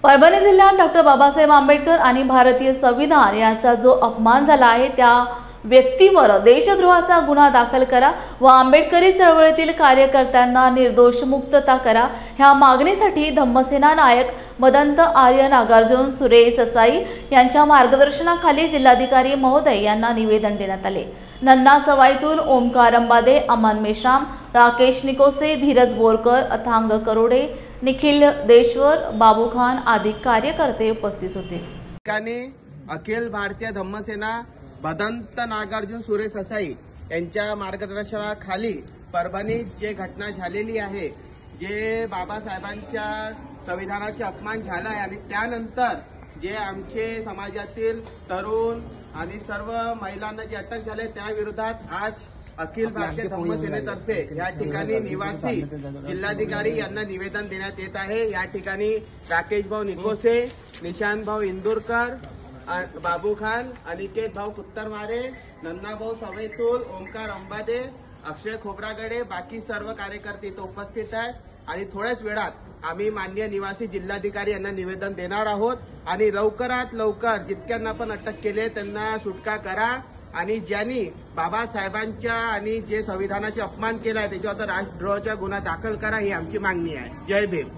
परभणी जिल्ह्यात डॉक्टर बाबासाहेब आंबेडकर आणि भारतीय संविधान यांचा जो अपमान झाला आहे त्या व्यक्तीवर देशद्रोहाचा गुन्हा दाखल करा व आंबेडकरी चळवळीतील कार्यकर्त्यांना निर्दोष मुक्तता करा ह्या मागणीसाठी धम्मसेना नायक मदंत आर्य नागार्जुन सुरेश ससाई यांच्या मार्गदर्शनाखाली जिल्हाधिकारी महोदय यांना निवेदन देण्यात आले। नन्ना सवाईतून ओमकार अंबादे, अमन मेश्राम, राकेश निकोसे, धीरज बोरकर, अथांग करोडे, निखिल देश्वर, बाबू खान आदी कार्यकर्ते उपस्थित होते। अखिल भारतीय धम्मसेना मदंत नागार्जुन सुरेश ससाई यांच्या मार्गदर्शनाखाली परभणीत जे घटना झालेली आहे, जे बाबासाहेबांच्या संविधानाचे अपमान झाला आहे आणि त्यानंतर जे आमचे समाजातील तरुण आणि सर्व महिलांना जे अटक झाले त्या विरोधात आज अखिल भारतीय धम्मसेनेतर्फे या ठिकाणी निवासी जिल्हाधिकारी यांना निवेदन देण्यात येत आहे। या ठिकाणी राकेश भाऊ निकोसे, निशांत भाऊ इंदुरकर, बाबू खान, अनिकेत भाऊ कुत्तरमारे, नन्ना भाऊ सवैतूल, ओमकार अंबादे, अक्षय खोब्रागडे, बाकी सर्व कार्यकर्ते इथे उपस्थित आहेत आणि थोड्याच वेळात आम्ही माननीय निवासी जिल्हाधिकारी यांना निवेदन देणार आहोत आणि लवकरात लवकर जितक्यांना पण अटक केले त्यांना सुटका करा आणि ज्यांनी बाबासाहेबांच्या आणि जे संविधानाचे अपमान केला आहे त्याच्यावर राष्ट्रद्रोहाचा गुन्हा दाखल करा ही आमची मागणी आहे। जय भीम।